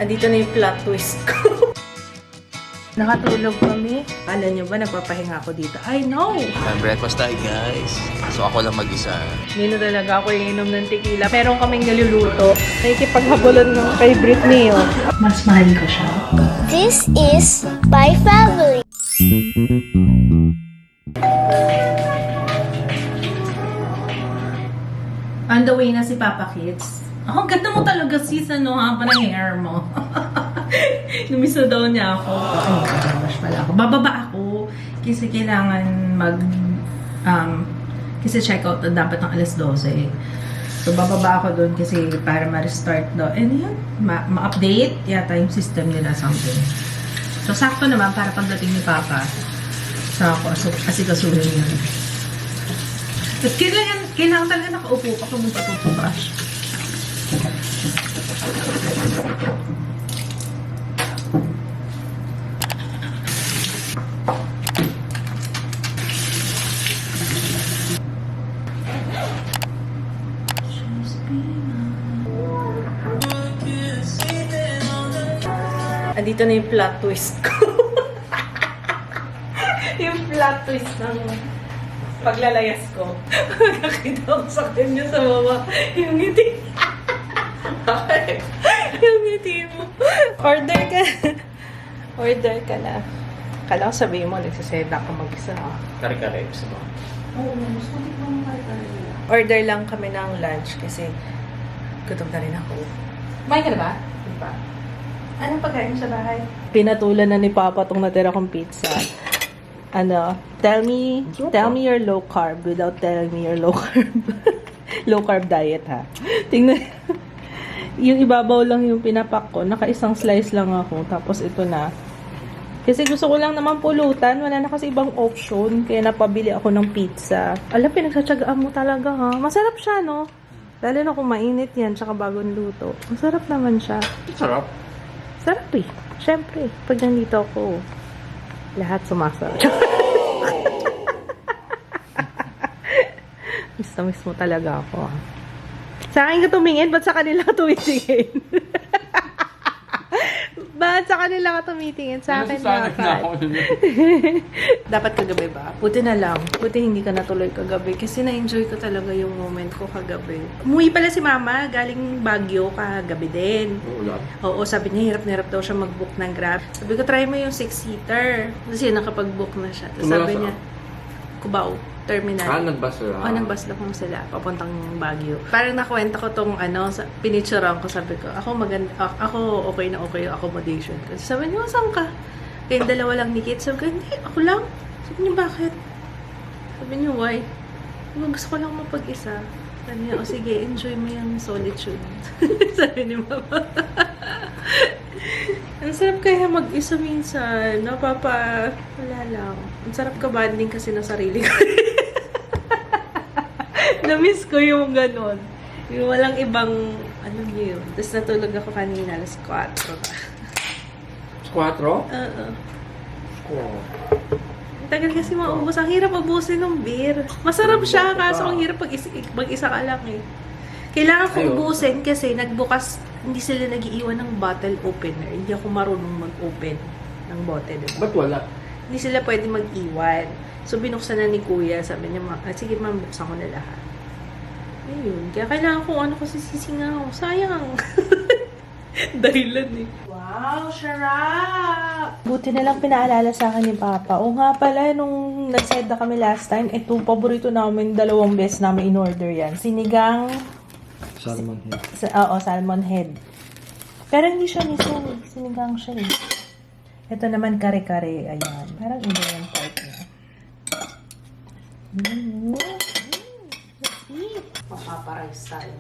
Andito na yung plot twist ko. Nakatulog kami. Alam nyo ba, nagpapahinga ako dito? I know! Breakfast tayo, guys. So, ako lang mag-isa. Hindi na talaga ako inom ng tequila. Meron kaming niluluto. Nakikipaghabulan ng favorite meal. Mas mahal ko siya. This is my family. On the way na si Papa Kids. Oh, ganda mo talaga sis, ano ha? Parang hair mo. Numiso daw niya ako. Ay, nakawash pala ako. Bababa ako. Kasi kailangan kasi check out na dapat ng alas 12. So, bababa ako doon kasi para ma-restart daw. And yun, ma-update yata yung system nila something. So, sakto naman para pagdating ni Papa. So, ako asikasuhin yun. At kailangan talaga nakaupo pa kung magpapaprush. Andito na yung plot twist ko. Yung plot twist ng paglalayas ko. Nakita ko sa kanya sa baba. Yung ngiti. Bakit? Yung ngiti mo. Order ka. Order ka na. Kala ko sabihin mo, nagsasend ako mag-isa. Kare-kare, gusto mo? Oo, mas kulit mo mga kare-kare. Order lang kami ng lunch kasi gutom na rin ako. Kumain ka na ba? Hindi pa. Anong pagkain sa bahay? Pinatulan na ni Papa tong natira kong pizza. Ano, tell me your low carb without telling me your low carb. Low carb diet, ha? Tingnan. Yung ibabaw lang yung pinapak ko. Naka-isang slice lang ako. Tapos ito na. Kasi gusto ko lang naman pulutan. Wala na kasi ibang option. Kaya napabili ako ng pizza. Alam, pinagtsatsagaan mo talaga, ha? Masarap siya, no? Lalo na kung mainit yan, tsaka bagong luto. Masarap naman siya. Sarap. Sarap eh. Siyempre, pag nandito ako, lahat sumasarap. Miss mo talaga ako. Sa akin ka tumingin, ba't sa kanila ka tumitingin? Ba't sa kanila ka tumitingin? Sa akin dapat. Dapat kagabi ba? Buti na lang. Buti hindi ka natuloy kagabi. Kasi na-enjoy ko talaga yung moment ko kagabi. Umuwi pala si Mama. Galing Baguio kagabi din. Oo, sabi niya, hirap na hirap daw siya mag-book ng Grab. Sabi ko, try mo yung 6-seater. Kasi nakapag-book na siya. Tapos sabi niya, Cubao Terminal. Nagbus sila. Nagbus lang sila. Papuntang Baguio. Parang nakwenta ko tong pinicturean ko. Sabi ko, ako okay na okay yung accommodation. Kasi sabi niya, saan ka? Kayong dalawa lang ni Kit. Sabi ko, hindi, ako lang. Sabi niya, bakit? Sabi niya, why? Gusto ko lang mapag-isa. Sabi niya, o sige, enjoy mo yung solitude. Sabi ni Mama. Ang sarap kaya mag-isa minsan. Wala lang. Ang sarap ka banding kasi na sarili ko. Na-miss ko yung ganon. Yung walang ibang, yun. Tapos natulog ako kanina, alas 4. 4? Oo. Tagal kasi maubos. Ang hirap ubusin ng beer. Masarap siya, kaso ang hirap mag-isa ka lang eh. Kailangan ko ubusin kasi nagbukas, hindi sila nag-iiwan ng bottle opener. Hindi ako marunong mag-open ng bote, diba? Ba't wala? Hindi sila pwede mag-iwan. So, binuksan na ni Kuya. Sabi niya, sige ma'am, buksan ko na lahat. Ayun. Kaya kailangan ko ano kasi sisingaw. Sayang. Dahilan eh. Wow, sarap! Buti na lang pinaalala sa akin ni Papa. O nga pala, nung nag-side na kami last time, ito, paborito namin, 2 beses namin in-order yan. Sinigang... Salmon head. Salmon head. Pero hindi siya miso. Sinigang siya eh. Ito naman kare-kare. Ayan. Parang iba yung part niya. Let's eat. Mapaparise tayo.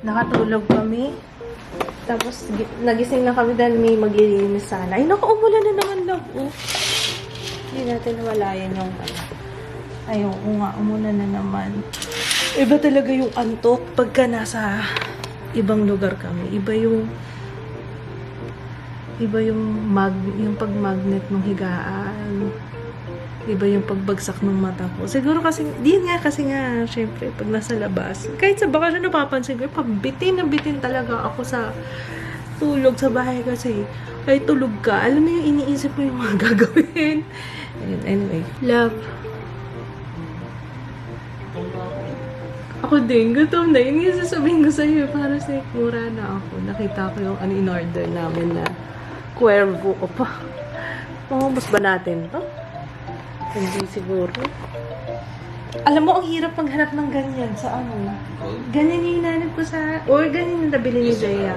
Nakatulog kami. Tapos, nagising na kami dahil may maglilinis sana. Ay, naku, umulan na naman lang. Hindi natin nawalayan yung Ay, oo nga, umulan na naman. Iba talaga yung antok pagka nasa ibang lugar kami. Iba yung yung pag-magnet ng higaan. Iba yung pagbagsak ng mata ko. Siguro kasi, kasi nga, syempre, pag nasa labas, kahit sa bakasyon napapansin ko, bitin na bitin talaga ako sa tulog sa bahay kasi, kahit tulog ka, alam mo yung iniisip mo yung mga gagawin. Anyway, love. Ako din, gutom na. Yun yung sasabihin ko sa'yo, para sa mura na ako. Nakita ko yung in-order namin na Cuervo. Opa, mamamos ba natin to? Hindi siguro. Alam mo, ang hirap maghanap ng ganyan sa ano. Ganyan yung hinanap ko sa... Or ganyan yung nabili ni Jaya.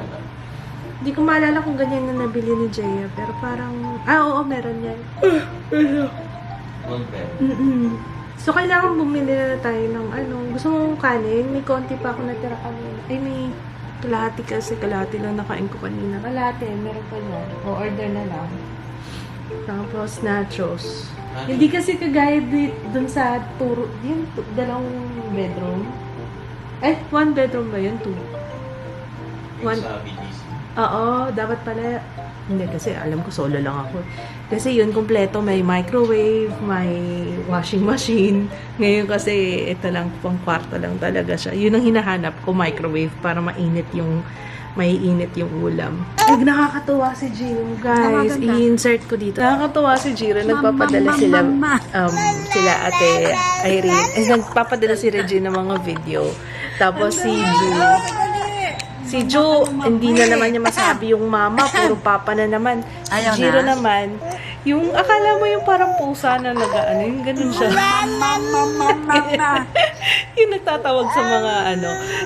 Hindi ko maalala kung ganyan yung nabili ni Jaya. Pero parang... oo, meron yan. So, kailangan bumili na tayo ng ano. Gusto mong kanin? May konti pa ako natira kanina. Ay, may kalahati kasi. Kalahati lang nakain ko kanina. Kalahati, meron pa yan. O, order na lang. Tapos, nachos. Hindi kasi kagaya dun sa turo, yung dalawang bedroom. One bedroom ba yun? Two? One? Oo, dapat pala. Hindi kasi alam ko solo lang ako. Kasi yun kompleto, may microwave, may washing machine. Ngayon kasi ito lang, pang kwarto lang talaga siya. Yun ang hinahanap ko, microwave, para mainit yung ulam. Ay, nakakatuwa si Jiro, guys. I-insert ko dito. Nakakatuwa si Jiro. Nagpapadala sila Ate Irene. Nagpapadala si Regine ng mga video. Tapos si Ju, hindi na naman niya masabi yung mama. Puro papa na naman. Si Jiro naman, yung akala mo yung parang pusa na nag-ano, yung ganun siya. Yung nagtatawag sa mga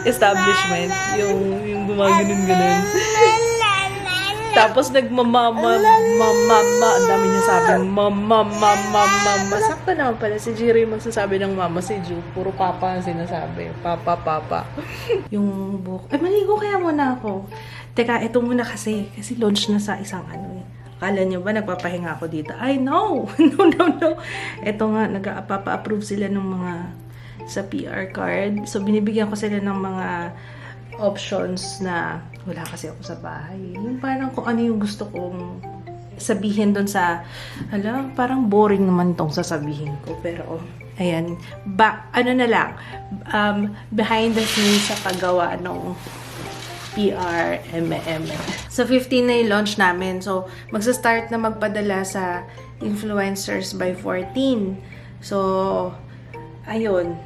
establishment, yung gumaganon-ganon. Tapos nagmamama, ang dami niya sabi, mama. Sakto naman pala, si Jiro yung magsasabi ng mama, si Ju, puro papa ang sinasabi. Papa. Yung book, maligo kaya muna ako. Teka, ito muna kasi launch na sa isang Akala niyo ba nagpapahinga ako dito? Ay, no! No. Ito nga, nag-approve sila ng mga sa PR card. So, binibigyan ko sila ng mga options na wala kasi ako sa bahay. Yung parang kung ano yung gusto kong sabihin doon sa, parang boring naman tong sasabihin ko. Pero, ayan, behind the scenes sa paggawa ng PR, So, 15 na yung launch namin. So, magsa-start na magpadala sa influencers by 14. So, ayun.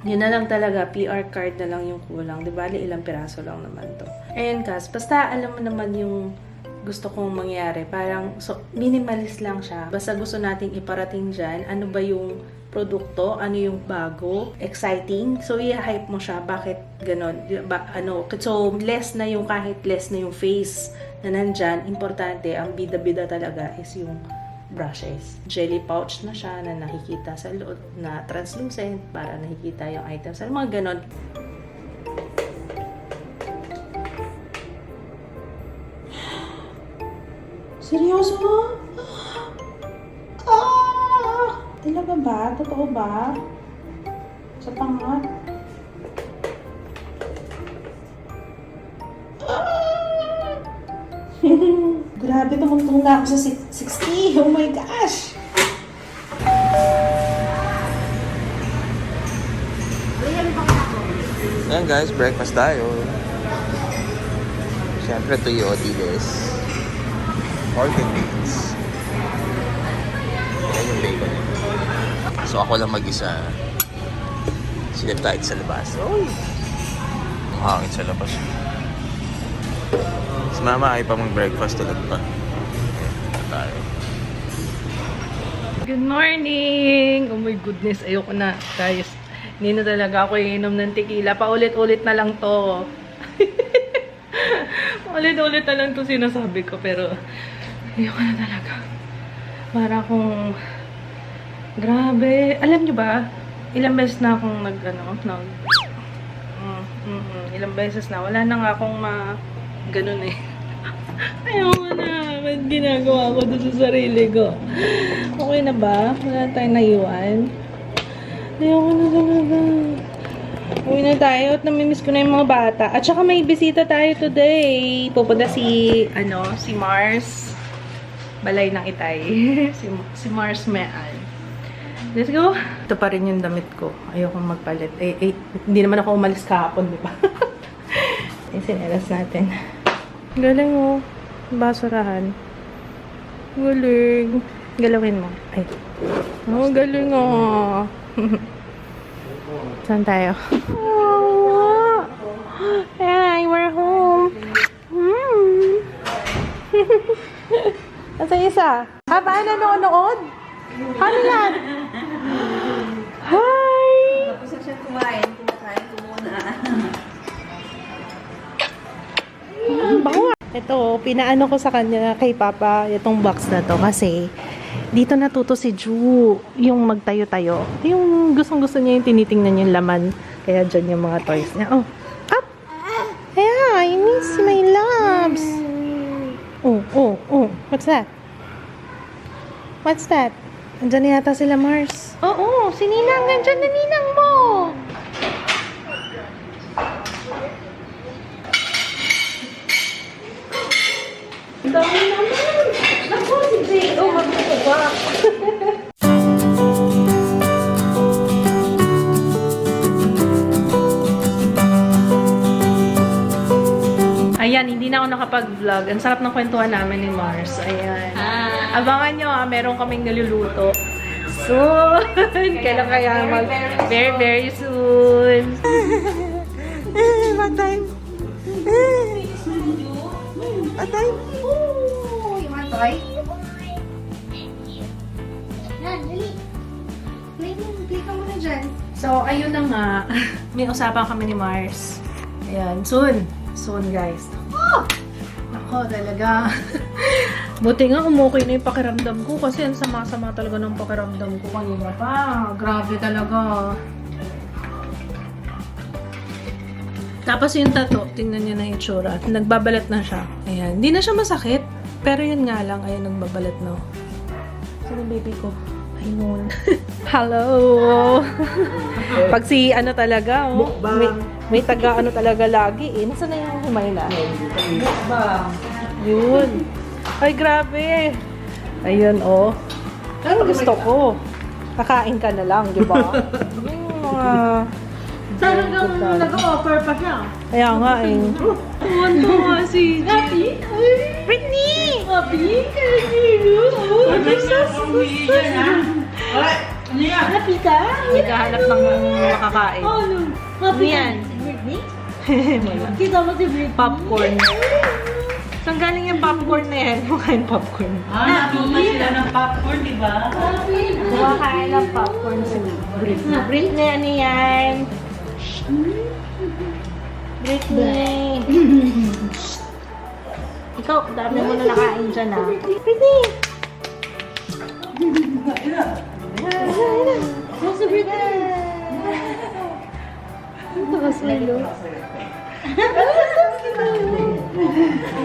Yun na lang talaga. PR card na lang yung kulang. Di ba? Ilang piraso lang naman to. Ayun, Kas. Basta alam mo naman yung gusto kong mangyari. Parang, minimalist lang siya. Basta gusto nating iparating dyan. Ano ba yung produkto, ano yung bago, exciting. So, i-hype mo siya. Bakit ganon? So, kahit less na yung face na nandyan, importante, ang bida-bida talaga is yung brushes. Jelly pouch na siya na nakikita sa loob, na translucent para nakikita yung items. Mga ganon. Seryoso? Talaga ba? Totoo ba? Sa pangat? Grabe, tumungtong na ako sa 60. Oh my gosh! Ayan guys, breakfast tayo. Siyempre, tuyo diles. Pork and beans. Ayan yung bacon. So ako lang mag-isa. Silip tayo sa labas. Uy! Ang hangin sa labas. Si mama ay pa mag-breakfast, tulog pa. Tayo. Good morning! Oh my goodness, ayoko na. Guys, hindi na talaga ako iinom ng tequila. Paulit-ulit na lang to. Paulit-ulit na lang to sinasabi ko. Pero, ayoko na talaga. Para akong... Grabe. Alam nyo ba? Ilang beses na akong ilang beses na. Wala na nga akong ganun eh. Ayoko na. Ba't ginagawa ko doon sa sarili ko? Okay na ba? Wala tayong naiwan? Ayoko na talaga. Uwi na tayo at namimiss ko na yung mga bata. At saka may bisita tayo today. Pupunta si Mars. Balay ng Itay. si Mars Mean. Let's go. Ito pa rin yung damit ko. Ayokong magpalit. Hindi naman ako umalis kahapon, di ba? Sinelas natin. Galing mo. Basurahan. Galing. Galawin mo. Ay. Oh, galing oh. Saan tayo? Oh, hey, we're home. Asa isa? Ba, nanonood? Ano yan? Hi! Tapos siya kumain. Kumakain ko muna. Bawa. Ito, pinaano ko sa kanya kay Papa itong box na to kasi dito natuto si Ju yung magtayo-tayo. Yung gustong-gusto niya yung tinitingnan yung laman. Kaya dyan yung mga toys niya. Oh, up! Yeah, I miss my loves. Oh. What's that? What's that? Andyan na yata sila, Mars. Oo, si Ninang. Nandyan na Ninang mo. Ang dami naman. Naku, si J.O. magkukuha. Ayan, hindi na ako nakapag-vlog. Ang sarap ng kwentuhan namin ni Mars. Ayan. Abangan nyo meron kaming niluluto. Soon! Kailan kaya mag... Very, very soon. What time? What time? You want toy? Yan, dali. Play ka muna dyan. So, ayun na nga. May usapan kami ni Mars. Ayan, soon. Soon, guys. Oh! Ako, talaga. Buti nga, umukay na yung pakiramdam ko kasi ang sama-sama talaga ng pakiramdam ko kanina pa. Grabe talaga. Tapos yung tato, tingnan niyo na yung itsura. Nagbabalat na siya. Ayan. Hindi na siya masakit. Pero yun nga lang, ayan, nagbabalat na. Sino baby ko? Ayun. Hello! Pag si ano talaga, oh, may taga ano talaga lagi eh. Nasaan na yung Humayla? Yun. Ay, grabe. Ayun, oh. Ano gusto ko? Kakain ka na lang, di ba? Yung mga... Talagang nag-offer pa siya. Kaya nga eh. Tuwan-tuwa si Happy? Britney! Happy? Happy ka? Naghahanap ng makakain. Happy Yan. ka? Britney? Kita mo si Britney? Popcorn. Saan galing yung popcorn na yan? Kumakain popcorn. Happy? Sila ng popcorn, di ba? Happy? Kumakain ng popcorn si Britney. Britney, ano yan? Britney! Ikaw, dami mo na nakain dyan ah. Britney! Oh, si Britney! Ito ka sa'yo.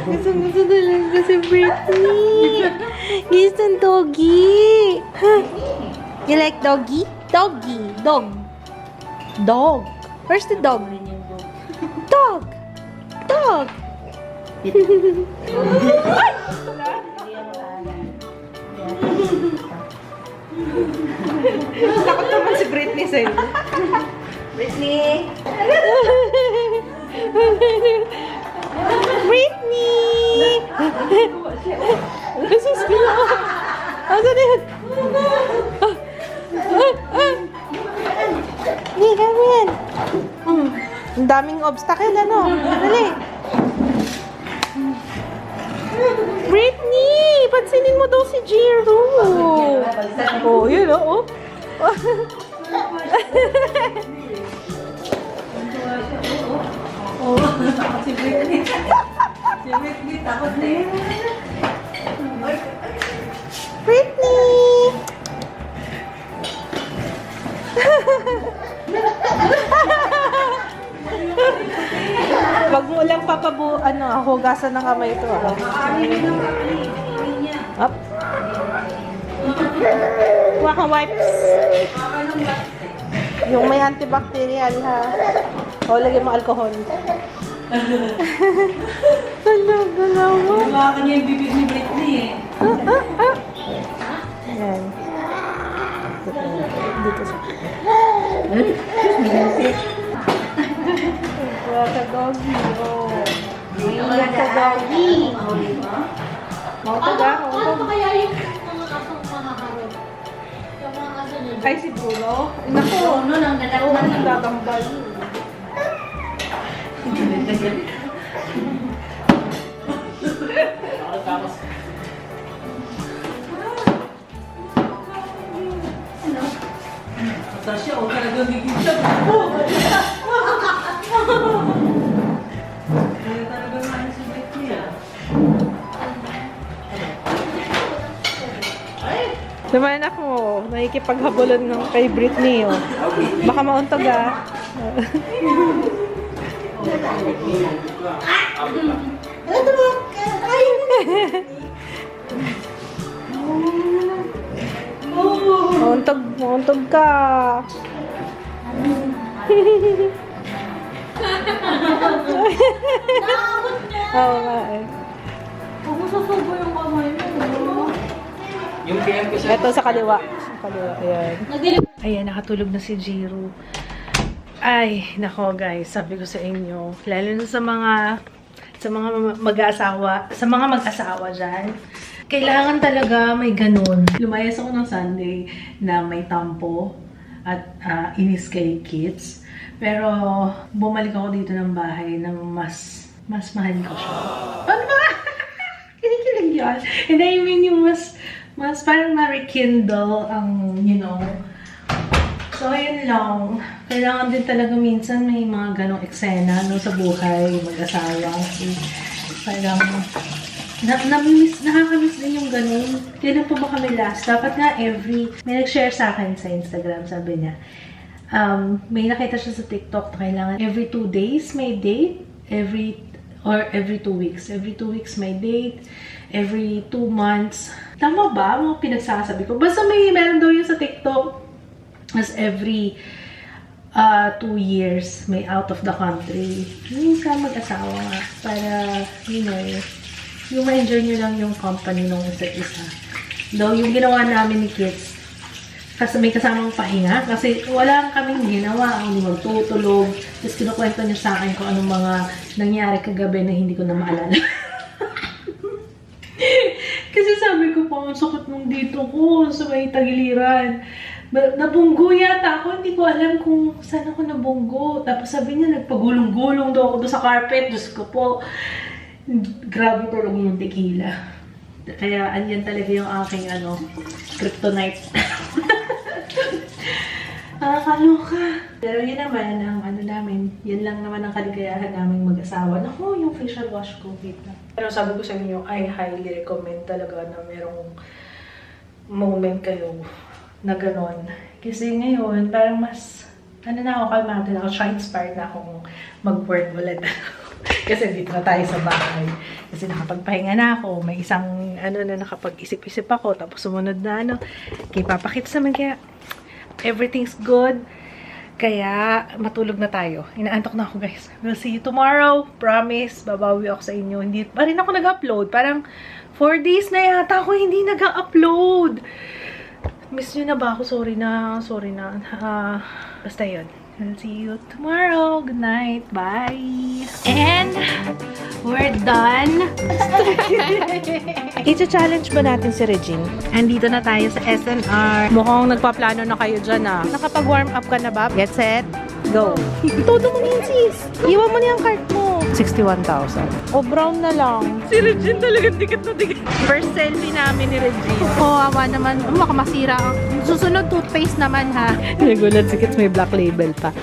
Gusto talaga si Britney. Gusto ng doggy. You like doggy? Doggy. Dog. Dog. Where's the dog? Dog. Dog. Takot naman si Britney sa'yo. Britney! Britney! This is good. Asan na yun? Hindi, kami yan. Ang daming obstacle, ano? Dali. Britney! Pansinin mo daw si Jiro. Oh, yun, oh. Si Britney. Si Britney, takot na yun. Britney! Wag mo lang hugasan ng kamay ito. Up. Kuha ka wipes. Yung may antibacterial ha. O, lagyan mo alcohol. Talaga naman. Hawakan niya yung bibig ni Britney eh. Ayan. dito sa... Mga doggy, oh. Mga doggy. Mga doggy. Ay, si Bruno. Naku, Ano nang ganak oo, na nagtatambal. Tasya, o talagang gigita. Kaya talagang ano si Becky ah. Naman ako, nakikipaghabulan ng kay Britney, oh. Baka mauntog, ah. Mauntog ka. Oo nga, eh. Huwag mo susubo yung kamay mo. Yung PM ko sa... Ito sa kaliwa. Sa kaliwa, ayan. Nagdilim. Ayan, nakatulog na si Jiro. Ay, nako guys, sabi ko sa inyo, lalo na sa mga mag-asawa, sa mga mag-asawa dyan, kailangan talaga may ganun. Lumayas ako ng Sunday na may tampo at inis kay kids. Pero bumalik ako dito ng bahay na mas mahalin ko siya. Ano ba? Kinikilig yun. And I mean yung mas parang na-rekindle ang, you know. So, ayun lang. Kailangan din talaga minsan may mga ganong eksena no, sa buhay, mag-asawa. Kasi parang nakakamiss din yung ganun. Kailan pa ba kami last? Dapat nga may nag-share sa akin sa Instagram, sabi niya. May nakita siya sa TikTok na kailangan every 2 days may date, every 2 weeks. Every 2 weeks may date, every 2 months. Tama ba? Mga pinagsasabi ko. Basta meron daw yun sa TikTok. As every 2 years may out of the country. Yung ka mag-asawa nga. Para, you know, yung ma-enjoy nyo lang yung company ng isa't isa. Though, yung ginawa namin ni kids, kasi may kasamang pahinga. Kasi wala kaming ginawa. Hindi magtutulog. Tapos kinukwento niya sa akin kung anong mga nangyari kagabi na hindi ko na maalala. Kasi sabi ko po, ang sakit nung dito ko sa may tagiliran. Nabunggo yata ako. Hindi ko alam kung saan ako nabunggo. Tapos sabi niya, nagpagulong-gulong daw ako doon sa carpet. Diyos ko po. Grabe talaga yung tequila. Kaya, andyan talaga yung aking, kryptonite. Nakakaloka. Pero yun naman, ang namin, yan lang naman ang kaligayahan naming mag-asawa. Naku, yung facial wash ko, wait lang. Pero sabi ko sa inyo, I highly recommend talaga na merong moment kayo na ganon. Kasi ngayon, parang mas, na ako, kalmado na ako, siya inspired na akong mag-work ulit. Kasi dito na tayo sa bahay. Kasi nakapagpahinga na ako. May isang, na nakapag-isip-isip ako. Tapos sumunod na, kay Papa Kits naman. Kaya, everything's good. Kaya, matulog na tayo. Inaantok na ako, guys. We'll see you tomorrow. Promise, babawi ako sa inyo. Hindi pa rin ako nag-upload. Parang 4 days na yata ako hindi nag-upload. Miss nyo na ba ako? Sorry na. Basta yun. I'll see you tomorrow. Good night. Bye. And we're done. I-challenge ba natin si Regine? Andito na tayo sa SNR. Mukhang nagpaplano na kayo dyan, ah. Nakapag-warm up ka na ba? Get set, go. Todo mo na yun, sis. Iwan mo na yung cart mo. 61,000. O, brown na lang. Si Regine talaga dikit na dikit. First selfie namin ni Regine. Awa naman. Baka masira. Susunod toothpaste naman ha. Nagulat si Kits, may black label pa.